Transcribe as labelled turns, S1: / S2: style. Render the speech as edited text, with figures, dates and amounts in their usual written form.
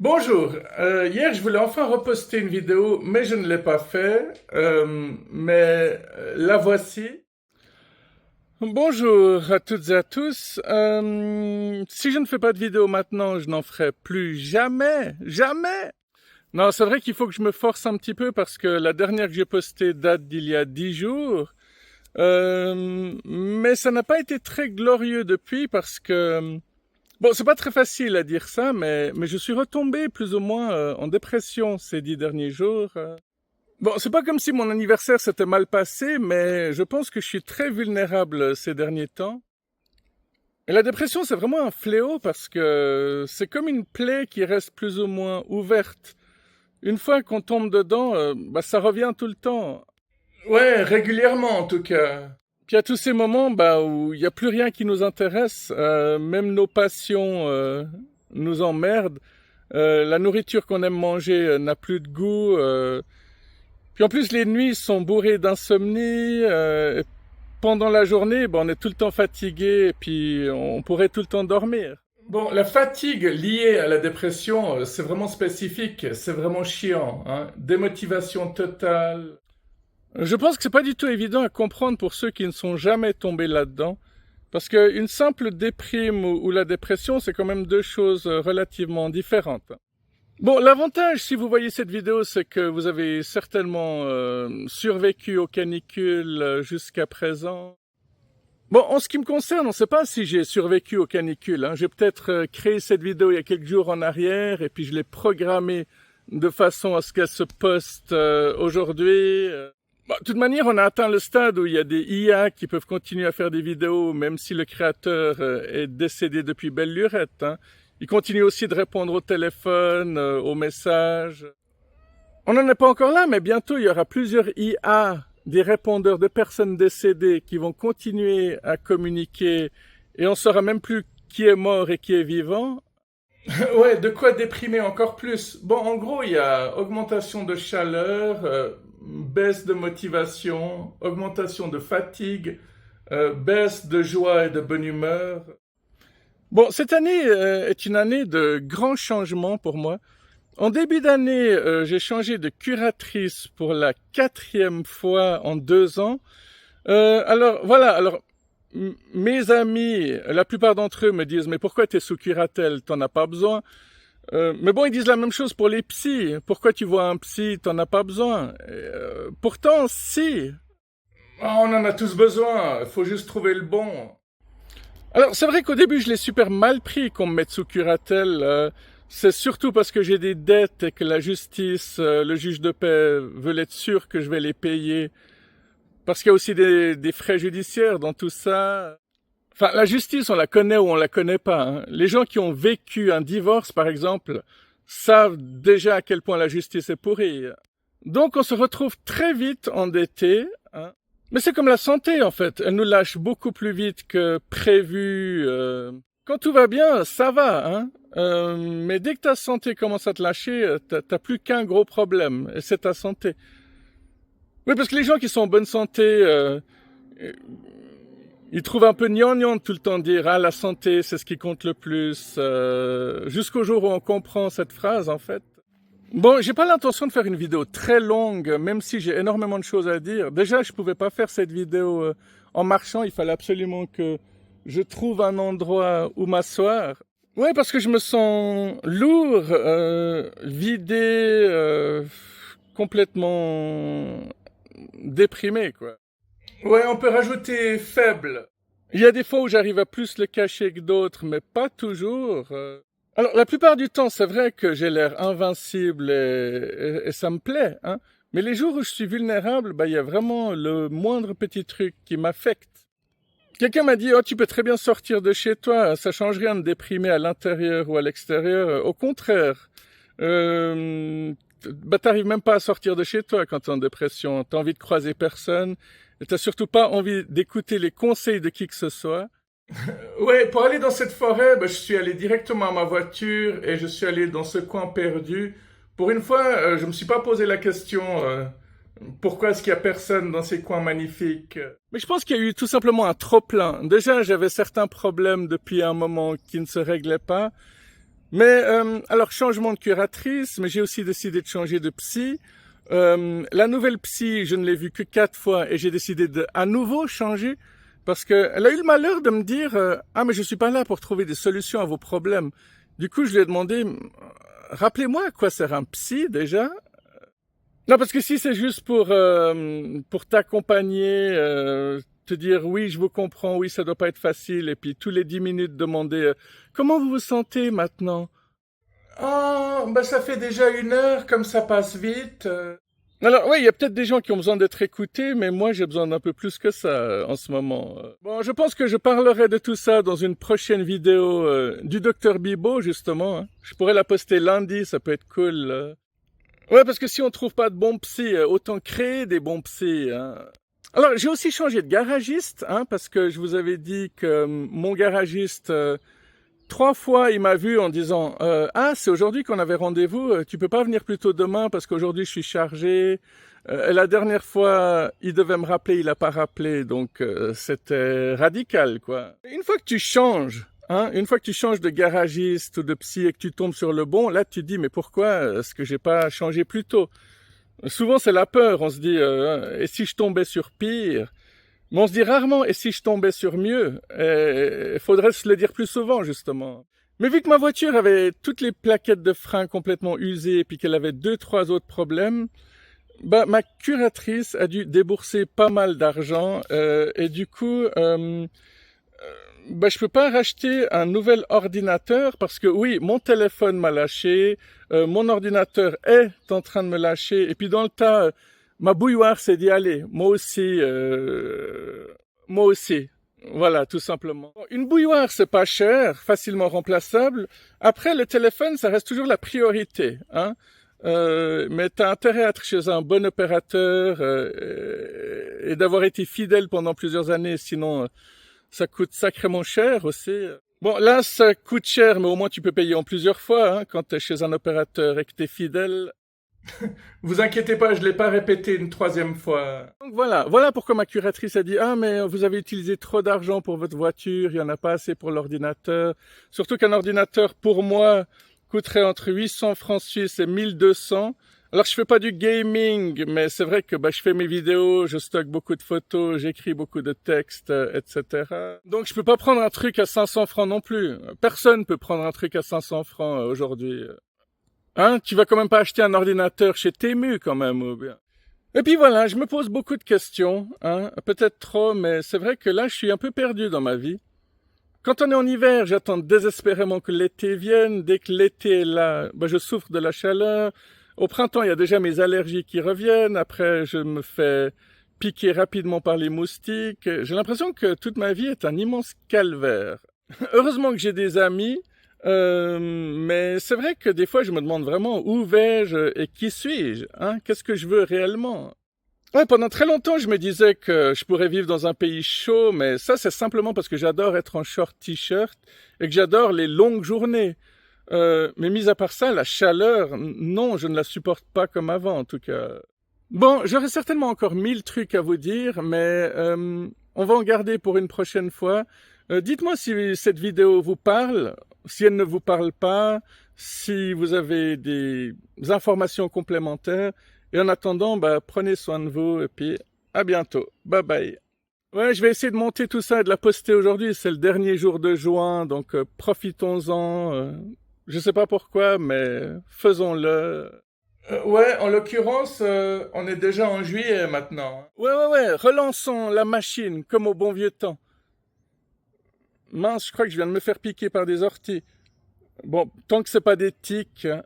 S1: Bonjour. Hier, je voulais enfin reposter une vidéo, mais je ne l'ai pas fait. La voici. Bonjour à toutes et à tous. Si je ne fais pas de vidéo maintenant, je n'en ferai plus jamais. Jamais. Non, c'est vrai qu'il faut que je me force un petit peu parce que la dernière que j'ai postée date d'il y a 10 jours. Mais ça n'a pas été très glorieux depuis parce que bon, c'est pas très facile à dire ça, mais je suis retombé plus ou moins en dépression ces 10 derniers jours. Bon, c'est pas comme si mon anniversaire s'était mal passé, mais je pense que je suis très vulnérable ces derniers temps. Et la dépression, c'est vraiment un fléau parce que c'est comme une plaie qui reste plus ou moins ouverte. Une fois qu'on tombe dedans, ça revient tout le temps. Ouais, régulièrement en tout cas. Puis il y a tous ces moments où il n'y a plus rien qui nous intéresse, même nos passions nous emmerdent. La nourriture qu'on aime manger n'a plus de goût. Puis en plus, les nuits sont bourrées d'insomnie. Et pendant la journée, on est tout le temps fatigué et puis on pourrait tout le temps dormir. Bon, la fatigue liée à la dépression, c'est vraiment spécifique, c'est vraiment chiant, hein. Démotivation totale. Je pense que c'est pas du tout évident à comprendre pour ceux qui ne sont jamais tombés là-dedans. Parce qu'une simple déprime ou la dépression, c'est quand même deux choses relativement différentes. Bon, l'avantage, si vous voyez cette vidéo, c'est que vous avez certainement survécu aux canicules jusqu'à présent. Bon, en ce qui me concerne, on ne sait pas si j'ai survécu aux canicules, hein. J'ai peut-être créé cette vidéo il y a quelques jours en arrière et puis je l'ai programmée de façon à ce qu'elle se poste aujourd'hui. De toute manière, on a atteint le stade où il y a des IA qui peuvent continuer à faire des vidéos, même si le créateur est décédé depuis belle lurette, hein. Il continue aussi de répondre au téléphone, aux messages. On n'en est pas encore là, mais bientôt il y aura plusieurs IA, des répondeurs de personnes décédées qui vont continuer à communiquer et on saura même plus qui est mort et qui est vivant. Ouais, de quoi déprimer encore plus. Bon, en gros, il y a augmentation de chaleur, baisse de motivation, augmentation de fatigue, baisse de joie et de bonne humeur. Bon, cette année est une année de grands changements pour moi. En début d'année, j'ai changé de curatrice pour la 4e fois en 2 ans. Alors voilà, mes amis, la plupart d'entre eux me disent mais pourquoi t'es sous curatelle, t'en as pas besoin. Mais bon, ils disent la même chose pour les psys. Pourquoi tu vois un psy, t'en as pas besoin. Pourtant, si. Ah, on en a tous besoin, il faut juste trouver le bon. Alors, c'est vrai qu'au début, je l'ai super mal pris qu'on me mette sous curatelle. C'est surtout parce que j'ai des dettes et que la justice, le juge de paix veut être sûr que je vais les payer. Parce qu'il y a aussi des frais judiciaires dans tout ça. Enfin, la justice, on la connaît ou on la connaît pas, hein. Les gens qui ont vécu un divorce, par exemple, savent déjà à quel point la justice est pourrie. Donc, on se retrouve très vite endetté, hein. Mais c'est comme la santé, en fait. Elle nous lâche beaucoup plus vite que prévu. Quand tout va bien, ça va, hein. Mais dès que ta santé commence à te lâcher, t'as plus qu'un gros problème, et c'est ta santé. Oui, parce que les gens qui sont en bonne santé, ils trouvent un peu gnangnan tout le temps dire « Ah, la santé, c'est ce qui compte le plus jusqu'au jour où on comprend cette phrase, en fait. Bon, j'ai pas l'intention de faire une vidéo très longue, même si j'ai énormément de choses à dire. Déjà, je pouvais pas faire cette vidéo en marchant, il fallait absolument que je trouve un endroit où m'asseoir. Ouais, parce que je me sens lourd, vidé, complètement déprimé, quoi. Ouais, on peut rajouter faible. Il y a des fois où j'arrive à plus le cacher que d'autres, mais pas toujours. Alors, la plupart du temps, c'est vrai que j'ai l'air invincible et ça me plaît, hein. Mais les jours où je suis vulnérable, il y a vraiment le moindre petit truc qui m'affecte. Quelqu'un m'a dit « Oh, tu peux très bien sortir de chez toi, ça change rien de déprimer à l'intérieur ou à l'extérieur. Au contraire, t'arrives même pas à sortir de chez toi quand t'es en dépression. T'as envie de croiser personne et t'as surtout pas envie d'écouter les conseils de qui que ce soit. » Ouais, pour aller dans cette forêt, je suis allé directement à ma voiture et je suis allé dans ce coin perdu. Pour une fois, je me suis pas posé la question pourquoi est-ce qu'il y a personne dans ces coins magnifiques. Mais je pense qu'il y a eu tout simplement un trop-plein. Déjà, j'avais certains problèmes depuis un moment qui ne se réglaient pas. Mais alors changement de curatrice, mais j'ai aussi décidé de changer de psy. La nouvelle psy, je ne l'ai vue que 4 fois et j'ai décidé de à nouveau changer parce que elle a eu le malheur de me dire ah mais je suis pas là pour trouver des solutions à vos problèmes. Du coup, je lui ai demandé rappelez-moi à quoi sert un psy déjà. Non, parce que si c'est juste pour t'accompagner, te dire oui, je vous comprends, oui, ça doit pas être facile, et puis tous les 10 minutes demander comment vous vous sentez maintenant? Ah, bah ça fait déjà 1 heure, comme ça passe vite. Alors oui, il y a peut-être des gens qui ont besoin d'être écoutés, mais moi j'ai besoin d'un peu plus que ça en ce moment. Bon, je pense que je parlerai de tout ça dans une prochaine vidéo du docteur Bibo, justement, hein. Je pourrais la poster lundi, ça peut être cool. Ouais, parce que si on trouve pas de bons psys, autant créer des bons psys, hein. Alors, j'ai aussi changé de garagiste, hein, parce que je vous avais dit que mon garagiste, 3 fois, il m'a vu en disant ah, c'est aujourd'hui qu'on avait rendez-vous, tu peux pas venir plus tôt demain parce qu'aujourd'hui je suis chargé. Et la dernière fois, il devait me rappeler, il a pas rappelé, donc c'était radical, quoi. Une fois que tu changes, hein, une fois que tu changes de garagiste ou de psy et que tu tombes sur le bon, là tu te dis mais pourquoi est-ce que j'ai pas changé plus tôt? Souvent c'est la peur, on se dit et si je tombais sur pire? Mais on se dit rarement, et si je tombais sur mieux? Il faudrait se le dire plus souvent, justement. Mais vu que ma voiture avait toutes les plaquettes de frein complètement usées, et puis qu'elle avait 2, 3 autres problèmes, bah, ma curatrice a dû débourser pas mal d'argent, et du coup, bah, je peux pas racheter un nouvel ordinateur parce que oui, mon téléphone m'a lâché, mon ordinateur est en train de me lâcher, et puis dans le tas, ma bouilloire s'est dit allez, moi aussi. Voilà, tout simplement. Une bouilloire, c'est pas cher, facilement remplaçable. Après, le téléphone, ça reste toujours la priorité, hein. Mais t'as intérêt à être chez un bon opérateur et d'avoir été fidèle pendant plusieurs années, sinon ça coûte sacrément cher aussi. Bon, là, ça coûte cher, mais au moins tu peux payer en plusieurs fois, hein, quand t'es chez un opérateur et que t'es fidèle. Vous inquiétez pas, je l'ai pas répété une 3e fois. Donc voilà pourquoi ma curatrice a dit ah mais vous avez utilisé trop d'argent pour votre voiture, il y en a pas assez pour l'ordinateur. Surtout qu'un ordinateur pour moi coûterait entre 800 francs suisses et 1200. Alors je fais pas du gaming, mais c'est vrai que bah, je fais mes vidéos, je stocke beaucoup de photos, j'écris beaucoup de textes, etc. Donc je peux pas prendre un truc à 500 francs non plus. Personne peut prendre un truc à 500 francs aujourd'hui. Hein, tu vas quand même pas acheter un ordinateur chez Temu quand même, ou bien. Et puis voilà, je me pose beaucoup de questions, hein, peut-être trop, mais c'est vrai que là, je suis un peu perdu dans ma vie. Quand on est en hiver, j'attends désespérément que l'été vienne. Dès que l'été est là, bah, je souffre de la chaleur. Au printemps, il y a déjà mes allergies qui reviennent. Après, je me fais piquer rapidement par les moustiques. J'ai l'impression que toute ma vie est un immense calvaire. Heureusement que j'ai des amis, mais c'est vrai que des fois, je me demande vraiment où vais-je et qui suis-je, hein? Qu'est-ce que je veux réellement? Ouais, pendant très longtemps, je me disais que je pourrais vivre dans un pays chaud, mais ça, c'est simplement parce que j'adore être en short t-shirt et que j'adore les longues journées. Mais mis à part ça, la chaleur, non, je ne la supporte pas comme avant, en tout cas. Bon, j'aurais certainement encore 1000 trucs à vous dire, mais on va en garder pour une prochaine fois. Dites-moi si cette vidéo vous parle, si elle ne vous parle pas, si vous avez des informations complémentaires. Et en attendant, bah, prenez soin de vous et puis à bientôt. Bye bye. Ouais, je vais essayer de monter tout ça et de la poster aujourd'hui. C'est le dernier jour de juin, donc profitons-en. Je sais pas pourquoi, mais faisons-le. Ouais, en l'occurrence, on est déjà en juillet maintenant. Ouais, relançons la machine comme au bon vieux temps. Mince, je crois que je viens de me faire piquer par des orties. Bon, tant que c'est pas des tiques, hein.